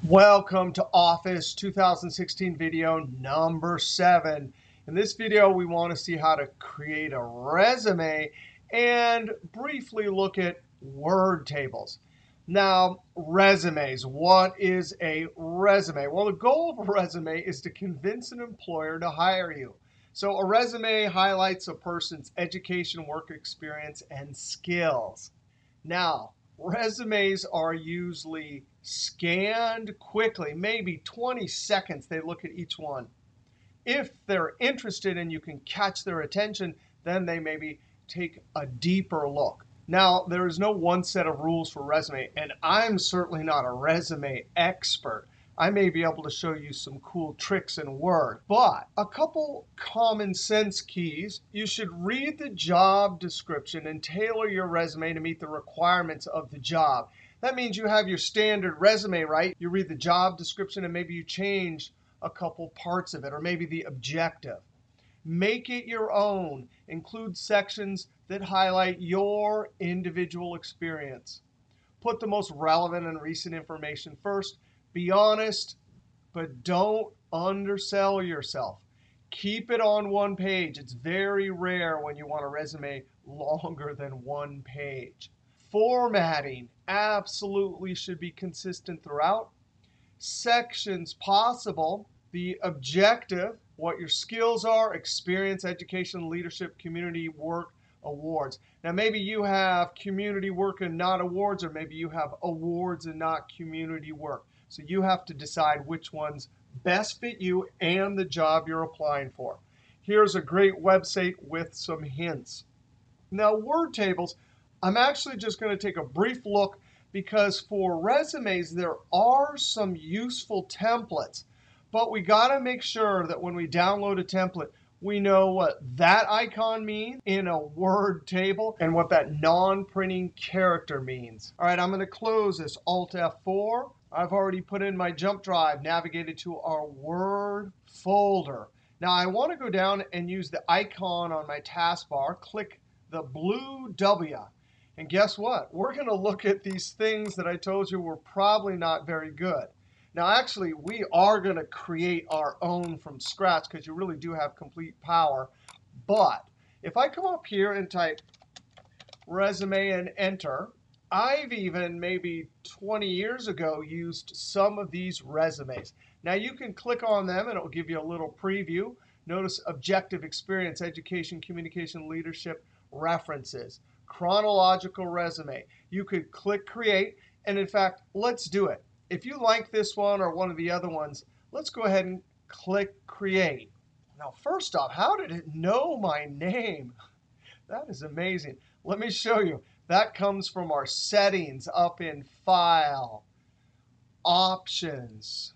Welcome to Office 2016 video number 7. In this video, we want to see how to create a resume and briefly look at word tables. Now, resumes. What is a resume? Well, the goal of a resume is to convince an employer to hire you. So a resume highlights a person's education, work experience, and skills. Now, resumes are usually scanned quickly, maybe 20 seconds they look at each one. If they're interested and you can catch their attention, then they maybe take a deeper look. Now, there is no one set of rules for resume, and I'm certainly not a resume expert. I may be able to show you some cool tricks in Word. But a couple common sense keys. You should read the job description and tailor your resume to meet the requirements of the job. That means you have your standard resume, right? You read the job description and maybe you change a couple parts of it, or maybe the objective. Make it your own. Include sections that highlight your individual experience. Put the most relevant and recent information first. Be honest, but don't undersell yourself. Keep it on one page. It's very rare when you want a resume longer than one page. Formatting absolutely should be consistent throughout. Sections possible. The objective, what your skills are, experience, education, leadership, community work, awards. Now, maybe you have community work and not awards, or maybe you have awards and not community work. So you have to decide which ones best fit you and the job you're applying for. Here's a great website with some hints. Now, word tables, I'm actually just going to take a brief look because for resumes, there are some useful templates. But we got to make sure that when we download a template, we know what that icon means in a word table and what that non-printing character means. All right, I'm going to close this Alt F4. I've already put in my jump drive, navigated to our Word folder. Now, I want to go down and use the icon on my taskbar, click the blue W. And guess what? We're going to look at these things that I told you were probably not very good. Now, actually, we are going to create our own from scratch because you really do have complete power. But if I come up here and type resume and enter, I've even maybe 20 years ago used some of these resumes. Now, you can click on them, and it will give you a little preview. Notice objective, experience, education, communication, leadership, references, chronological resume. You could click create. And in fact, let's do it. If you like this one or one of the other ones, let's go ahead and click create. Now, first off, how did it know my name? That is amazing. Let me show you. That comes from our settings up in File, Options.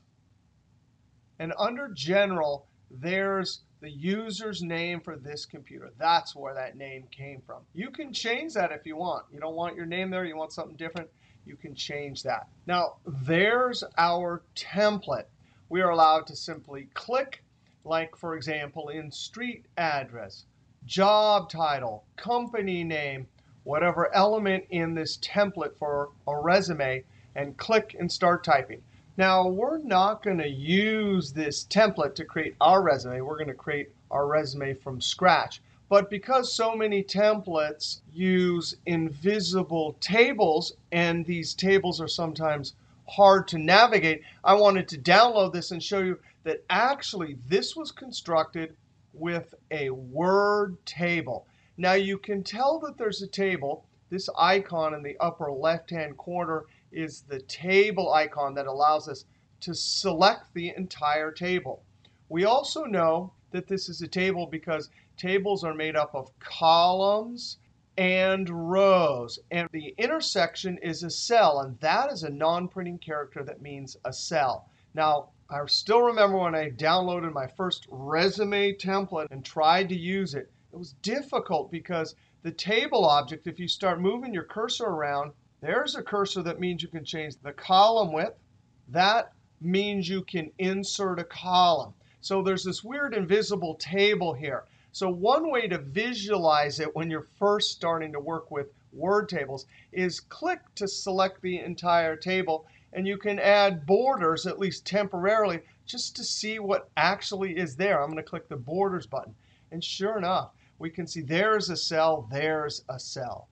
And under General, there's the user's name for this computer. That's where that name came from. You can change that if you want. You don't want your name there. You want something different. You can change that. Now, there's our template. We are allowed to simply click, like, for example, in street address, job title, company name, whatever element in this template for a resume, and click and start typing. Now, we're not going to use this template to create our resume. We're going to create our resume from scratch. But because so many templates use invisible tables, and these tables are sometimes hard to navigate, I wanted to download this and show you that actually this was constructed with a word table. Now, you can tell that there's a table. This icon in the upper left-hand corner is the table icon that allows us to select the entire table. We also know that this is a table because tables are made up of columns and rows. And the intersection is a cell, and that is a non-printing character that means a cell. Now, I still remember when I downloaded my first resume template and tried to use it. It was difficult because the table object, if you start moving your cursor around, there's a cursor that means you can change the column width. That means you can insert a column. So there's this weird invisible table here. So one way to visualize it when you're first starting to work with word tables is click to select the entire table and you can add borders, at least temporarily, just to see what actually is there. I'm going to click the Borders button. And sure enough, we can see there's a cell, there's a cell.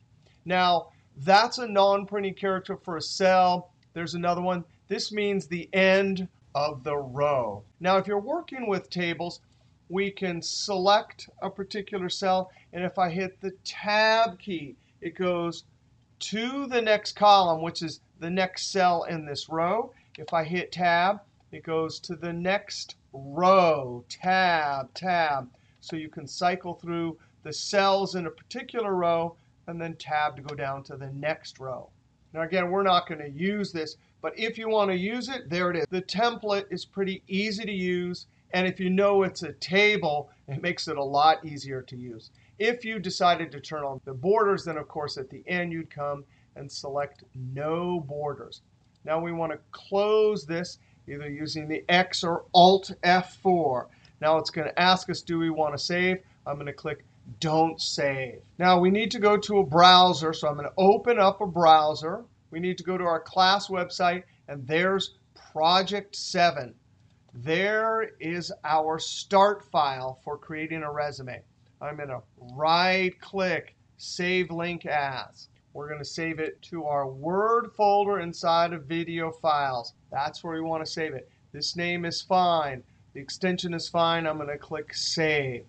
Now, that's a non-printing character for a cell. There's another one. This means the end of the row. Now, if you're working with tables, we can select a particular cell. And if I hit the Tab key, it goes to the next column, which is the next cell in this row. If I hit Tab, it goes to the next row, Tab, Tab. So you can cycle through the cells in a particular row and then Tab to go down to the next row. Now, again, we're not going to use this, but if you want to use it, there it is. The template is pretty easy to use, and if you know it's a table, it makes it a lot easier to use. If you decided to turn on the borders, then, of course, at the end, you'd come and select No Borders. Now, we want to close this either using the X or Alt F4. Now, it's going to ask us, do we want to save? I'm going to click Don't Save. Now, we need to go to a browser, so I'm going to open up a browser. We need to go to our class website, and there's Project 7. There is our start file for creating a resume. I'm going to right-click, Save Link As. We're going to save it to our Word folder inside of Video Files. That's where we want to save it. This name is fine. The extension is fine. I'm going to click Save.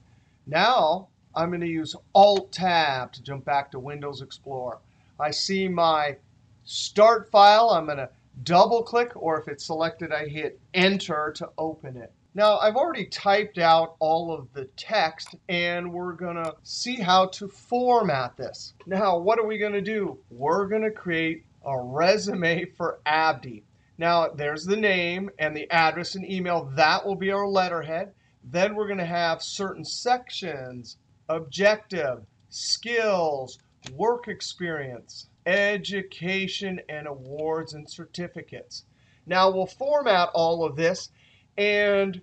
Now, I'm going to use Alt-Tab to jump back to Windows Explorer. I see my start file. I'm going to double-click, or if it's selected, I hit Enter to open it. Now, I've already typed out all of the text, and we're going to see how to format this. Now, what are we going to do? We're going to create a resume for Abdi. Now, there's the name and the address and email. That will be our letterhead. Then we're going to have certain sections: objective, skills, work experience, education, and awards and certificates. Now, we'll format all of this. And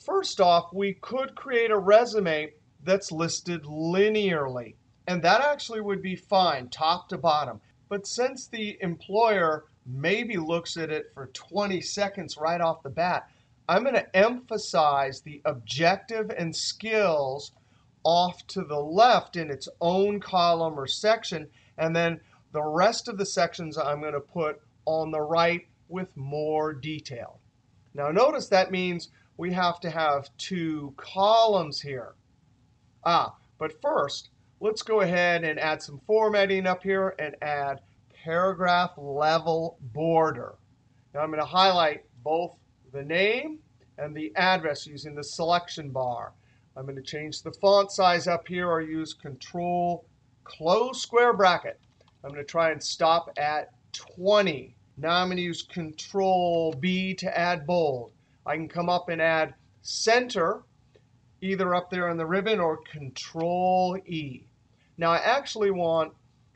first off, we could create a resume that's listed linearly. And that actually would be fine, top to bottom. But since the employer maybe looks at it for 20 seconds right off the bat, I'm going to emphasize the objective and skills off to the left in its own column or section. And then the rest of the sections I'm going to put on the right with more detail. Now, notice that means we have to have 2 columns here. But first, let's go ahead and add some formatting up here and add paragraph level border. Now, I'm going to highlight both the name and the address using the selection bar. I'm going to change the font size up here or use Control close square bracket. I'm going to try and stop at 20. Now I'm going to use Control B to add bold. I can come up and add center, either up there on the ribbon, or Control E. Now I actually want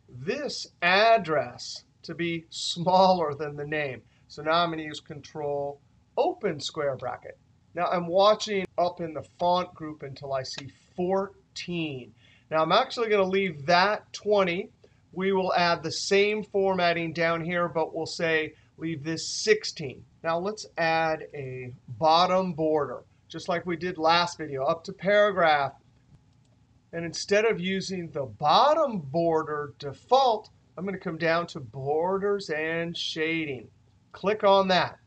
this address to be smaller than the name. So now I'm going to use Control open square bracket. Now I'm watching up in the font group until I see 14. Now I'm actually going to leave that 20. We will add the same formatting down here, but we'll say leave this 16. Now let's add a bottom border, just like we did last video, up to paragraph. And instead of using the bottom border default, I'm going to come down to Borders and Shading. Click on that.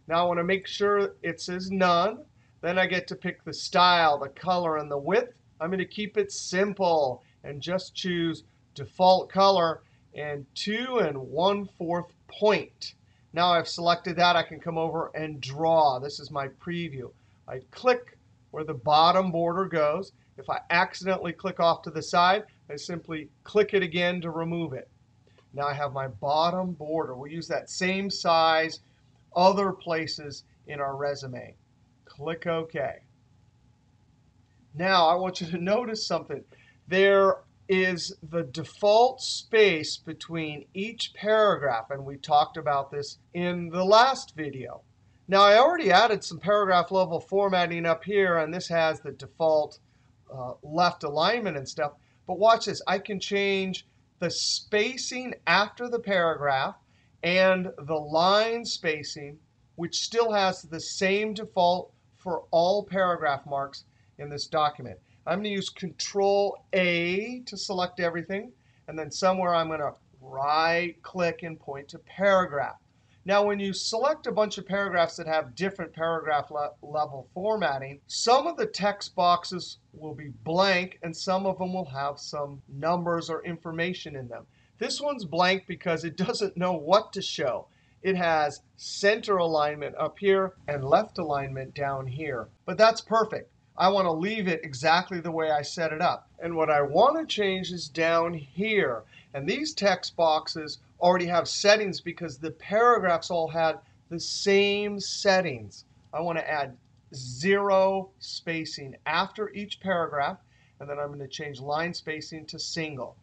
Now I want to make sure it says None. Then I get to pick the style, the color, and the width. I'm going to keep it simple and just choose default color and 2 1/4 point. Now I've selected that, I can come over and draw. This is my preview. I click where the bottom border goes. If I accidentally click off to the side, I simply click it again to remove it. Now I have my bottom border. We'll use that same size other places in our resume. Click OK. Now I want you to notice something. There is the default space between each paragraph, and we talked about this in the last video. Now, I already added some paragraph level formatting up here, and this has the default left alignment and stuff. But watch this. I can change the spacing after the paragraph and the line spacing, which still has the same default for all paragraph marks in this document. I'm going to use Control A to select everything, and then somewhere I'm going to right-click and point to Paragraph. Now, when you select a bunch of paragraphs that have different paragraph level formatting, some of the text boxes will be blank, and some of them will have some numbers or information in them. This one's blank because it doesn't know what to show. It has center alignment up here and left alignment down here. But that's perfect. I want to leave it exactly the way I set it up. And what I want to change is down here. And these text boxes already have settings because the paragraphs all had the same settings. I want to add 0 spacing after each paragraph. And then I'm going to change line spacing to single.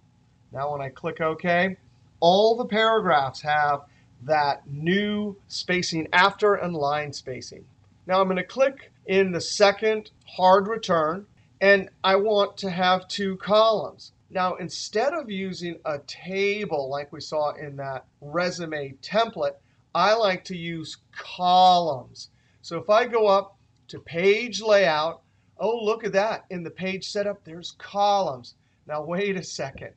Now when I click OK, all the paragraphs have that new spacing after and line spacing. Now I'm going to click in the second hard return, and I want to have 2 columns. Now instead of using a table like we saw in that resume template, I like to use columns. So if I go up to Page Layout, oh, look at that. In the page setup, there's columns. Now wait a second.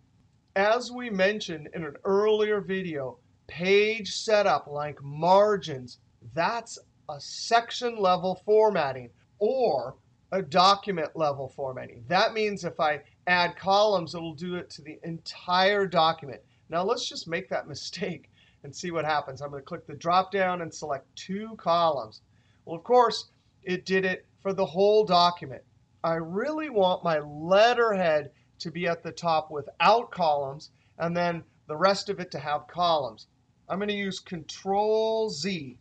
As we mentioned in an earlier video, page setup like margins, that's a section level formatting or a document level formatting. That means if I add columns, it'll do it to the entire document. Now let's just make that mistake and see what happens. I'm going to click the drop down and select 2 columns. Well, of course, it did it for the whole document. I really want my letterhead to be at the top without columns, and then the rest of it to have columns. I'm going to use Control Z.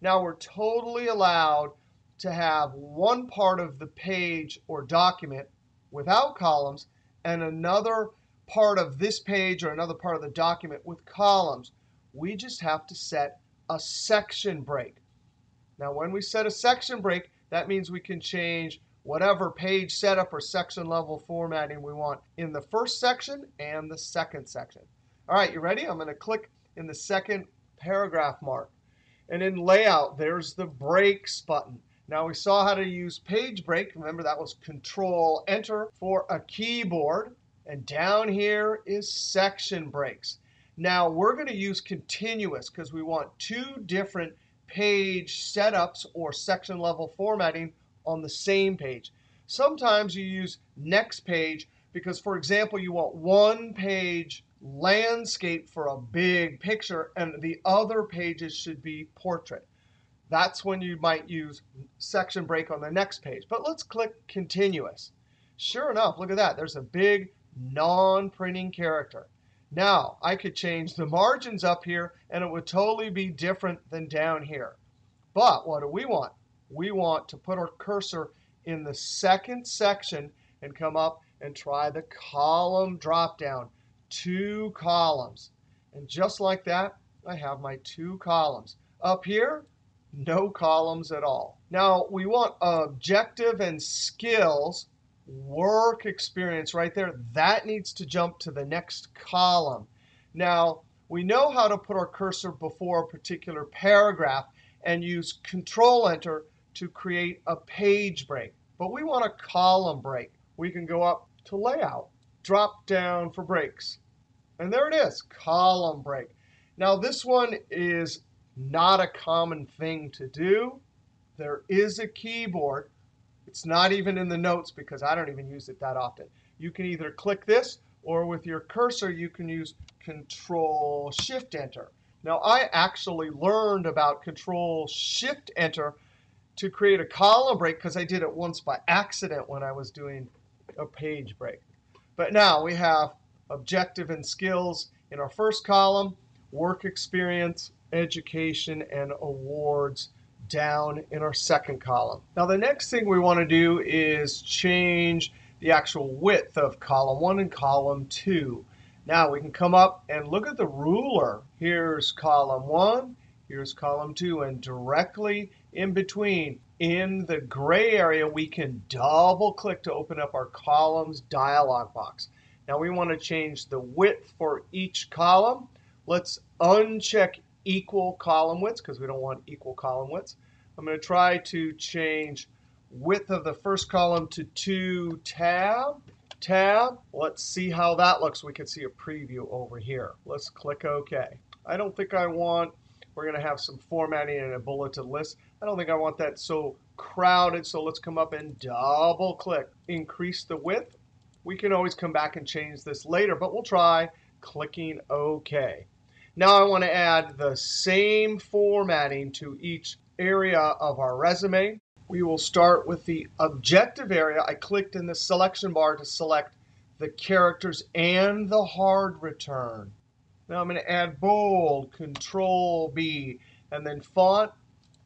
Now we're totally allowed to have one part of the page or document without columns and another part of this page or another part of the document with columns. We just have to set a section break. Now when we set a section break, that means we can change whatever page setup or section level formatting we want in the first section and the second section. All right, you ready? I'm going to click in the second paragraph mark. And in Layout, there's the Breaks button. Now we saw how to use page break. Remember, that was Control Enter for a keyboard. And down here is section breaks. Now we're going to use continuous because we want 2 different page setups or section level formatting on the same page. Sometimes you use next page because, for example, you want one page landscape for a big picture and the other pages should be portrait. That's when you might use section break on the next page. But let's click continuous. Sure enough, look at that. There's a big non-printing character. Now I could change the margins up here and it would totally be different than down here. But what do we want? We want to put our cursor in the second section and come up and try the column drop down. 2 columns. And just like that, I have my 2 columns. Up here, no columns at all. Now we want objective and skills, work experience right there. That needs to jump to the next column. Now we know how to put our cursor before a particular paragraph and use Control Enter to create a page break. But we want a column break. We can go up to Layout, drop down for breaks. And there it is, column break. Now this one is not a common thing to do. There is a keyboard. It's not even in the notes because I don't even use it that often. You can either click this or with your cursor you can use Control-Shift-Enter. Now I actually learned about Control-Shift-Enter to create a column break because I did it once by accident when I was doing a page break. But now we have objective and skills in our first column, work experience, education, and awards down in our second column. Now the next thing we want to do is change the actual width of column 1 and column 2. Now we can come up and look at the ruler. Here's column 1, here's column 2, and directly in between, in the gray area, we can double click to open up our columns dialog box. Now we want to change the width for each column. Let's uncheck equal column widths because we don't want equal column widths. I'm going to try to change width of the first column to 2 tab. Tab. Let's see how that looks. We can see a preview over here. Let's click OK. I don't think I want, we're going to have some formatting and a bulleted list. I don't think I want that so crowded, so let's come up and double click. Increase the width. We can always come back and change this later, but we'll try clicking OK. Now I want to add the same formatting to each area of our resume. We will start with the objective area. I clicked in the selection bar to select the characters and the hard return. Now I'm going to add bold, Control B, and then font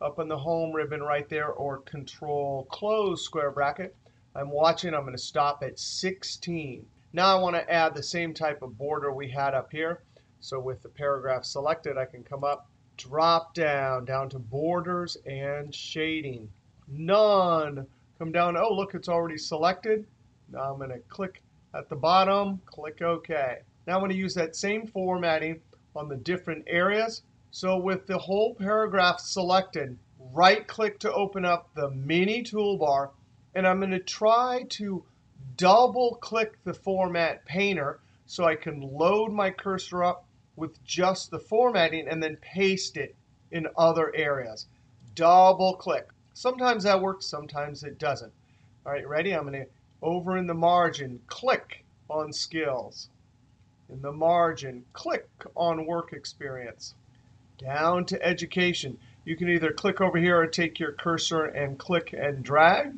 up in the home ribbon right there, or Control close square bracket. I'm watching. I'm going to stop at 16. Now I want to add the same type of border we had up here. So with the paragraph selected, I can come up, drop down to borders and shading. None. Come down. Oh, look, it's already selected. Now I'm going to click at the bottom, click OK. Now I'm going to use that same formatting on the different areas. So with the whole paragraph selected, right-click to open up the mini toolbar, and I'm going to try to double-click the Format Painter so I can load my cursor up with just the formatting and then paste it in other areas. Double-click. Sometimes that works, sometimes it doesn't. All right, ready? I'm going to, over in the margin, click on Skills. In the margin, click on Work Experience. Down to Education. You can either click over here or take your cursor and click and drag.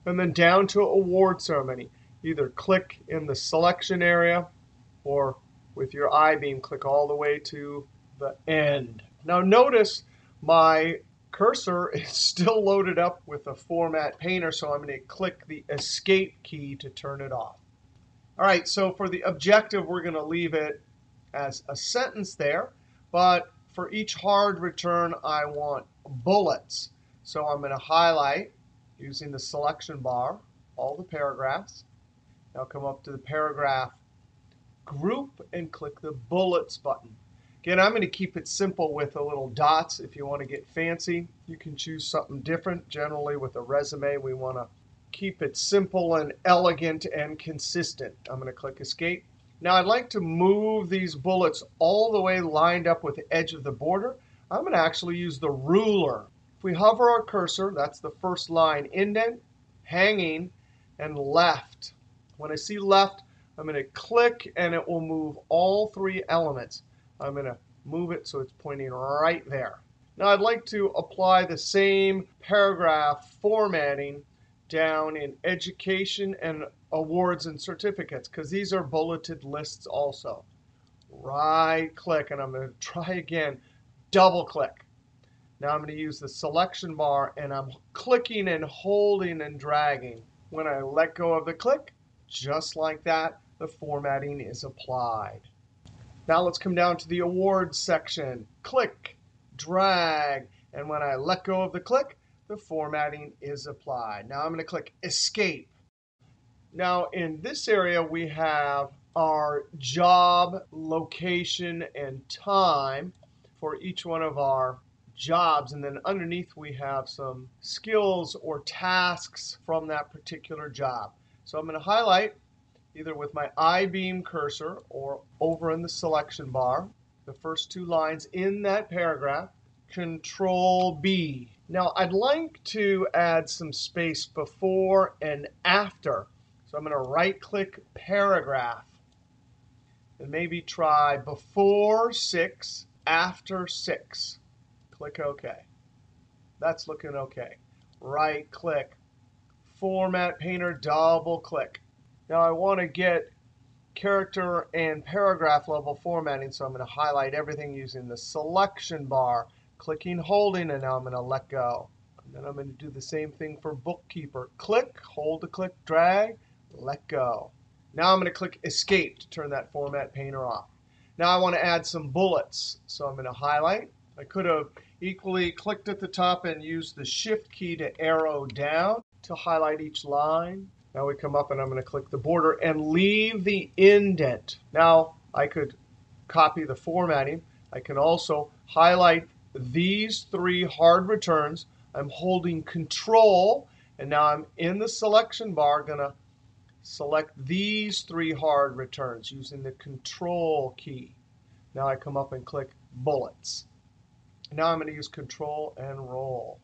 And then down to Award Ceremony. Either click in the selection area or with your I-beam, click all the way to the end. Now notice my cursor is still loaded up with the Format Painter, so I'm going to click the Escape key to turn it off. All right, so for the objective, we're going to leave it as a sentence there. But for each hard return, I want bullets. So I'm going to highlight using the selection bar all the paragraphs. Now come up to the paragraph group and click the bullets button. Again, I'm going to keep it simple with the little dots. If you want to get fancy, you can choose something different. Generally, with a resume, we want to keep it simple and elegant and consistent. I'm going to click Escape. Now, I'd like to move these bullets all the way lined up with the edge of the border. I'm going to actually use the ruler. If we hover our cursor, that's the first line, indent, hanging, and left. When I see left, I'm going to click, and it will move all three elements. I'm going to move it so it's pointing right there. Now, I'd like to apply the same paragraph formatting down in Education and Awards and Certificates, because these are bulleted lists also. Right-click, and I'm going to try again. Double-click. Now I'm going to use the selection bar, and I'm clicking and holding and dragging. When I let go of the click, just like that, the formatting is applied. Now let's come down to the Awards section. Click, drag, and when I let go of the click, the formatting is applied. Now I'm going to click Escape. Now in this area, we have our job, location, and time for each one of our jobs. And then underneath, we have some skills or tasks from that particular job. So I'm going to highlight either with my I-beam cursor or over in the selection bar the first two lines in that paragraph. Control B. Now, I'd like to add some space before and after. So I'm going to right-click Paragraph and maybe try before 6, after 6. Click OK. That's looking OK. Right-click, Format Painter, double-click. Now, I want to get character and paragraph level formatting, so I'm going to highlight everything using the selection bar, clicking, holding, and now I'm going to let go. And then I'm going to do the same thing for Bookkeeper. Click, hold the click, drag, let go. Now I'm going to click Escape to turn that Format Painter off. Now I want to add some bullets, so I'm going to highlight. I could have equally clicked at the top and used the Shift key to arrow down to highlight each line. Now we come up, and I'm going to click the border and leave the indent. Now I could copy the formatting. I can also highlight these three hard returns. I'm holding Control, and now I'm in the selection bar going to select these three hard returns using the Control key. Now I come up and click Bullets. Now I'm going to use Control and Roll.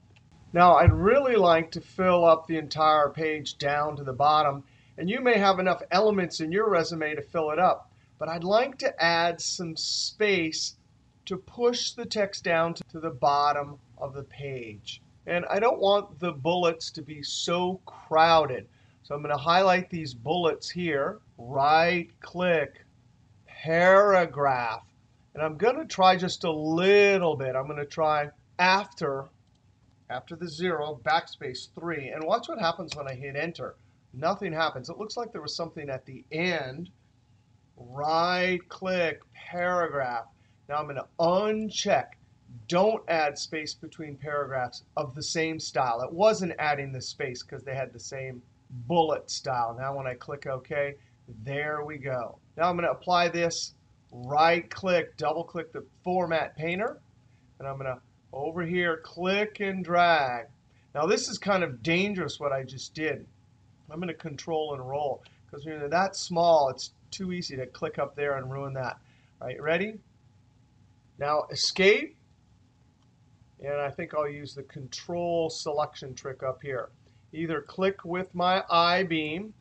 Now I'd really like to fill up the entire page down to the bottom. And you may have enough elements in your resume to fill it up. But I'd like to add some space to push the text down to the bottom of the page. And I don't want the bullets to be so crowded. So I'm going to highlight these bullets here, right-click, Paragraph. And I'm going to try just a little bit. I'm going to try after the 0, backspace 3. And watch what happens when I hit Enter. Nothing happens. It looks like there was something at the end. Right-click, Paragraph. Now I'm going to uncheck. Don't add space between paragraphs of the same style. It wasn't adding the space because they had the same bullet style. Now when I click OK, there we go. Now I'm going to apply this. Right-click, double-click the Format Painter. And I'm going to, over here, click and drag. Now this is kind of dangerous what I just did. I'm going to Control and Roll. Because when you're that small, it's too easy to click up there and ruin that. All right, ready? Now Escape. And I think I'll use the Control selection trick up here. Either click with my I-beam,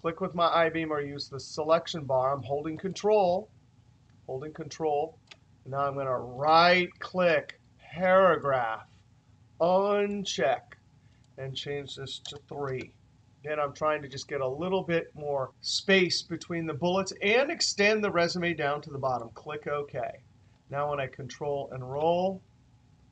or use the selection bar. I'm holding Control. Now I'm going to right-click, Paragraph, uncheck, and change this to 3. Again, I'm trying to just get a little bit more space between the bullets and extend the resume down to the bottom. Click OK. Now when I Control and Roll,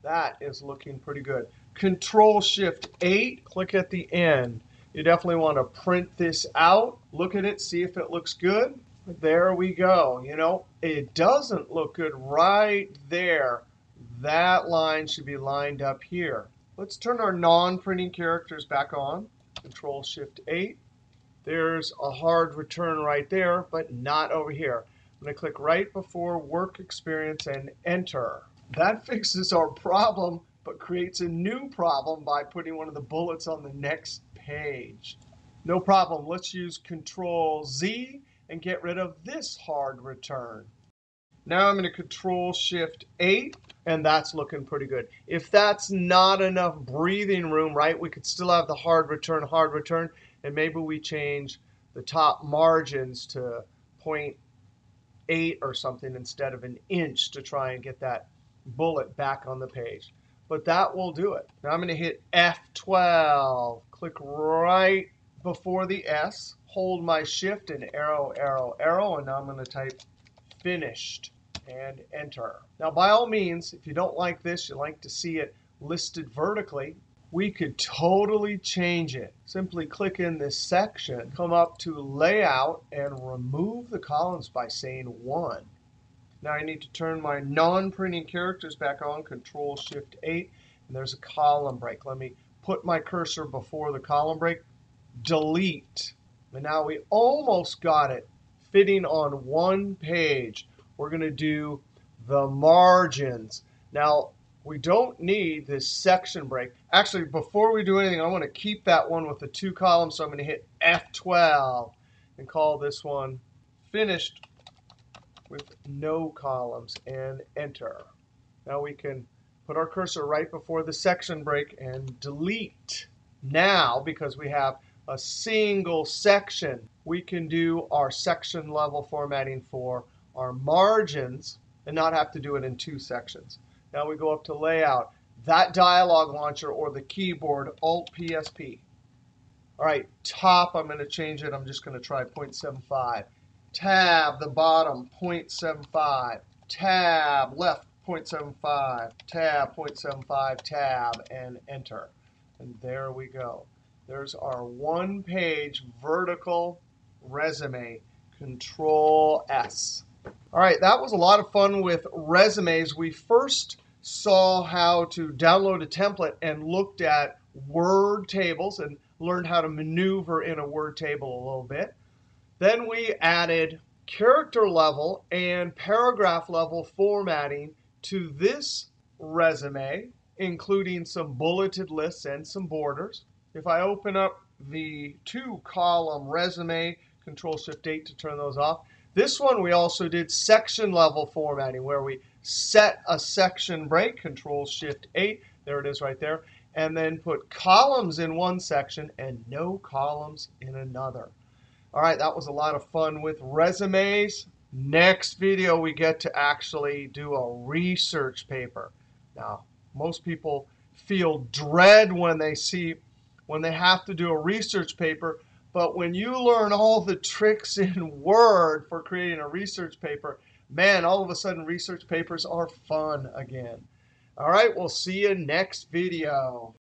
that is looking pretty good. Control-Shift-8, click at the end. You definitely want to print this out, look at it, see if it looks good. There we go. You know, it doesn't look good right there. That line should be lined up here. Let's turn our non-printing characters back on. Control-Shift-8. There's a hard return right there, but not over here. I'm going to click right before Work Experience and Enter. That fixes our problem, but creates a new problem by putting one of the bullets on the next page. No problem. Let's use Control-Z and get rid of this hard return. Now I'm going to Control-Shift-8, and that's looking pretty good. If that's not enough breathing room, right, we could still have the hard return, and maybe we change the top margins to 0.8 or something instead of an inch to try and get that bullet back on the page. But that will do it. Now I'm going to hit F12. Click right before the S. Hold my Shift and arrow, arrow, arrow. And now I'm going to type Finished and Enter. Now, by all means, if you don't like this, you like to see it listed vertically, we could totally change it. Simply click in this section, come up to Layout, and remove the columns by saying 1. Now I need to turn my non-printing characters back on, Control-Shift-8, and there's a column break. Let me put my cursor before the column break, delete. And now we almost got it fitting on one page. We're going to do the margins. Now, we don't need this section break. Actually, before we do anything, I want to keep that one with the 2 columns, so I'm going to hit F12 and call this one Finished with no columns and Enter. Now we can put our cursor right before the section break and delete. Now, because we have a single section, we can do our section level formatting for our margins and not have to do it in 2 sections. Now we go up to Layout. That dialog launcher or the keyboard, Alt-PSP. All right, top, I'm going to change it. I'm just going to try 0.75. Tab, the bottom, 0.75. Tab, left, 0.75. Tab, 0.75. Tab, and Enter. And there we go. There's our one-page vertical resume, Control-S. All right, that was a lot of fun with resumes. We first saw how to download a template and looked at Word tables and learned how to maneuver in a Word table a little bit. Then we added character level and paragraph level formatting to this resume, including some bulleted lists and some borders. If I open up the 2-column resume, Control-Shift-8 to turn those off. This one we also did section level formatting where we set a section break, Control-Shift-8, there it is right there, and then put columns in one section and no columns in another. All right, that was a lot of fun with resumes. Next video, we get to actually do a research paper. Now, most people feel dread when they have to do a research paper. But when you learn all the tricks in Word for creating a research paper, man, all of a sudden research papers are fun again. All right, we'll see you next video.